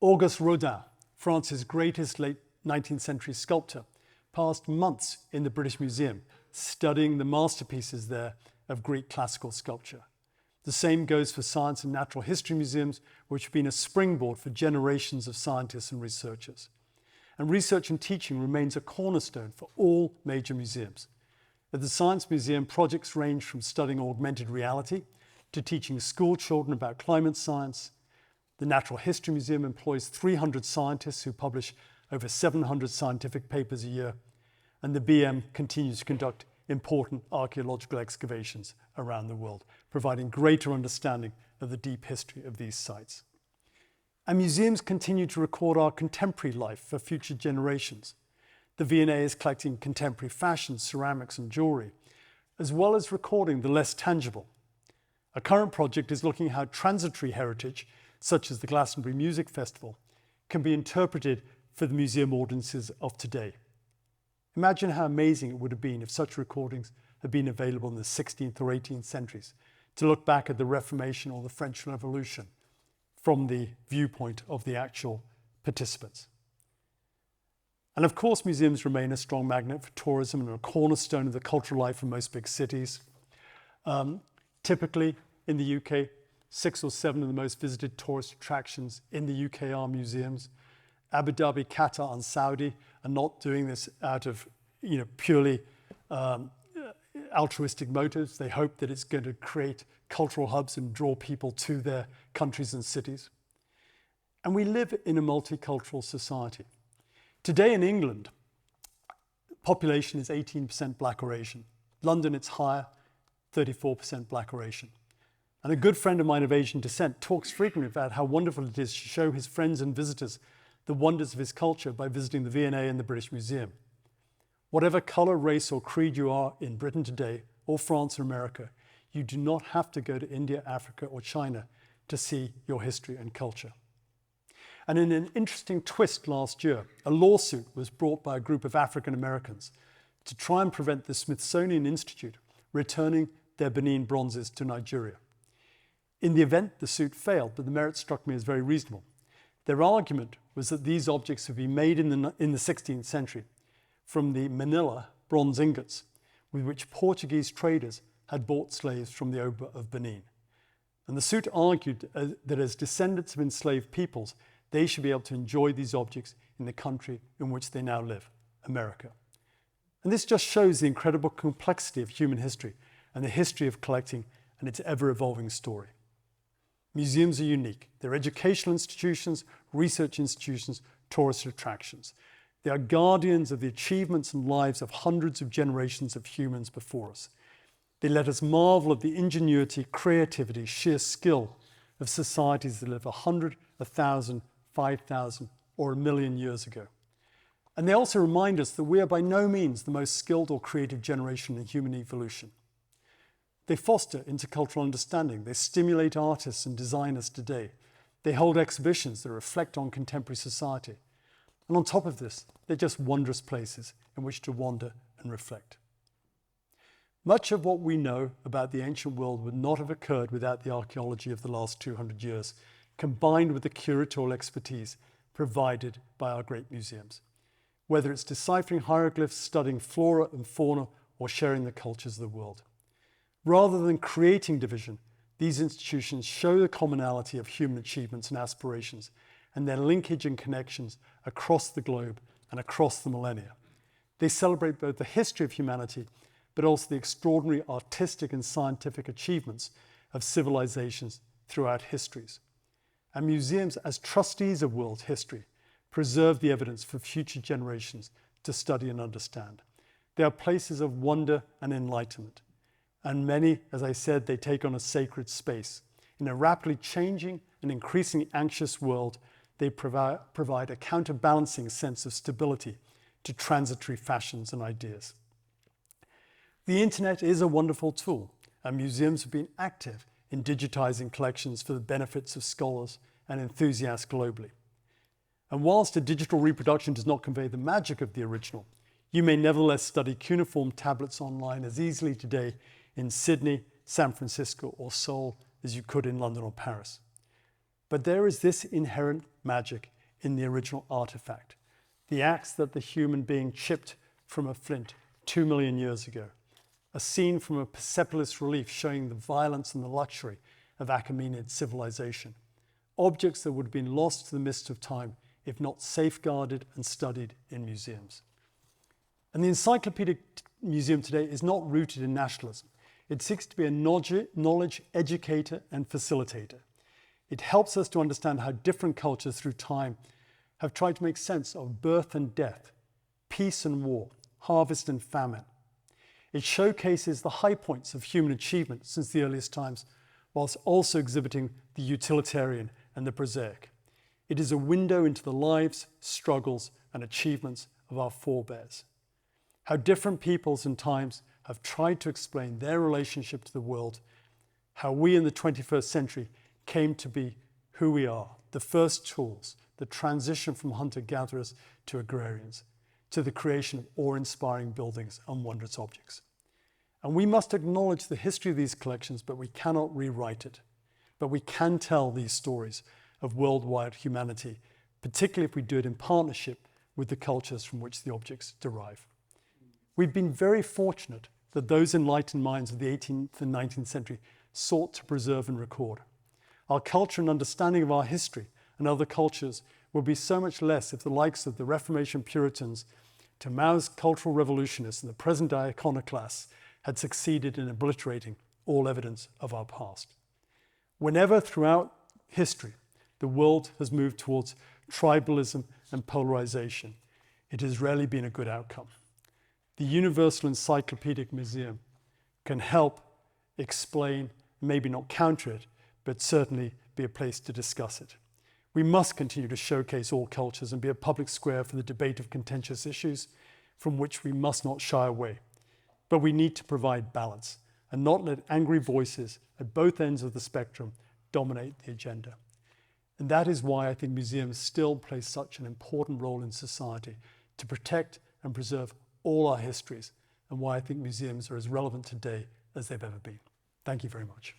Auguste Rodin, France's greatest late 19th century sculptor, passed months in the British Museum studying the masterpieces there of Greek classical sculpture. The same goes for science and natural history museums, which have been a springboard for generations of scientists and researchers. And research and teaching remains a cornerstone for all major museums. At the Science Museum, projects range from studying augmented reality to teaching school children about climate science. The Natural History Museum employs 300 scientists who publish over 700 scientific papers a year. And the BM continues to conduct important archaeological excavations around the world, providing greater understanding of the deep history of these sites. And museums continue to record our contemporary life for future generations. The V&A is collecting contemporary fashion, ceramics and jewellery, as well as recording the less tangible. A current project is looking at how transitory heritage, such as the Glastonbury Music Festival, can be interpreted for the museum audiences of today. Imagine how amazing it would have been if such recordings had been available in the 16th or 18th centuries to look back at the Reformation or the French Revolution from the viewpoint of the actual participants. And of course, museums remain a strong magnet for tourism and a cornerstone of the cultural life of most big cities. Typically in the UK, 6 or 7 of the most visited tourist attractions in the UK are museums. Abu Dhabi, Qatar and Saudi are not doing this out of purely altruistic motives. They hope that it's going to create cultural hubs and draw people to their countries and cities. And we live in a multicultural society. Today in England, population is 18% Black or Asian. London, it's higher, 34% Black or Asian. And a good friend of mine of Asian descent talks frequently about how wonderful it is to show his friends and visitors the wonders of his culture by visiting the V&A and the British Museum. Whatever colour, race or creed you are in Britain today, or France or America, you do not have to go to India, Africa or China to see your history and culture. And in an interesting twist last year, a lawsuit was brought by a group of African Americans to try and prevent the Smithsonian Institute returning their Benin bronzes to Nigeria. In the event, the suit failed, but the merits struck me as very reasonable. Their argument was that these objects had been made in the 16th century from the Manila bronze ingots with which Portuguese traders had bought slaves from the Oba of Benin. And the suit argued that as descendants of enslaved peoples, they should be able to enjoy these objects in the country in which they now live, America. And this just shows the incredible complexity of human history and the history of collecting and its ever-evolving story. Museums are unique. They're educational institutions, research institutions, tourist attractions. They are guardians of the achievements and lives of hundreds of generations of humans before us. They let us marvel at the ingenuity, creativity, sheer skill of societies that live 100, 1,000, 5,000 or 1 million years ago. And they also remind us that we are by no means the most skilled or creative generation in human evolution. They foster intercultural understanding. They stimulate artists and designers today. They hold exhibitions that reflect on contemporary society. And on top of this, they're just wondrous places in which to wander and reflect. Much of what we know about the ancient world would not have occurred without the archaeology of the last 200 years, combined with the curatorial expertise provided by our great museums. Whether it's deciphering hieroglyphs, studying flora and fauna, or sharing the cultures of the world. Rather than creating division, these institutions show the commonality of human achievements and aspirations and their linkage and connections across the globe and across the millennia. They celebrate both the history of humanity, but also the extraordinary artistic and scientific achievements of civilizations throughout histories. And museums, as trustees of world history, preserve the evidence for future generations to study and understand. They are places of wonder and enlightenment. And many, as I said, they take on a sacred space. In a rapidly changing and increasingly anxious world, they provide a counterbalancing sense of stability to transitory fashions and ideas. The internet is a wonderful tool, and museums have been active in digitizing collections for the benefits of scholars and enthusiasts globally. And whilst a digital reproduction does not convey the magic of the original, you may nevertheless study cuneiform tablets online as easily today in Sydney, San Francisco, or Seoul as you could in London or Paris. But there is this inherent magic in the original artifact, the axe that the human being chipped from a flint 2 million years ago, a scene from a Persepolis relief showing the violence and the luxury of Achaemenid civilization, objects that would have been lost to the mist of time if not safeguarded and studied in museums. And the Encyclopedic Museum today is not rooted in nationalism. It seeks to be a knowledge educator and facilitator. It helps us to understand how different cultures through time have tried to make sense of birth and death, peace and war, harvest and famine. It showcases the high points of human achievement since the earliest times, whilst also exhibiting the utilitarian and the prosaic. It is a window into the lives, struggles, and achievements of our forebears. How different peoples and times have tried to explain their relationship to the world, how we in the 21st century came to be who we are, the first tools, the transition from hunter-gatherers to agrarians, to the creation of awe-inspiring buildings and wondrous objects. And we must acknowledge the history of these collections, but we cannot rewrite it. But we can tell these stories of worldwide humanity, particularly if we do it in partnership with the cultures from which the objects derive. We've been very fortunate that those enlightened minds of the 18th and 19th century sought to preserve and record. Our culture and understanding of our history and other cultures would be so much less if the likes of the Reformation Puritans to Mao's cultural revolutionists and the present-day iconoclasts had succeeded in obliterating all evidence of our past. Whenever throughout history the world has moved towards tribalism and polarization, it has rarely been a good outcome. The Universal Encyclopedic Museum can help explain, maybe not counter it, but certainly be a place to discuss it. We must continue to showcase all cultures and be a public square for the debate of contentious issues from which we must not shy away. But we need to provide balance and not let angry voices at both ends of the spectrum dominate the agenda. And that is why I think museums still play such an important role in society to protect and preserve all our histories, and why I think museums are as relevant today as they've ever been. Thank you very much.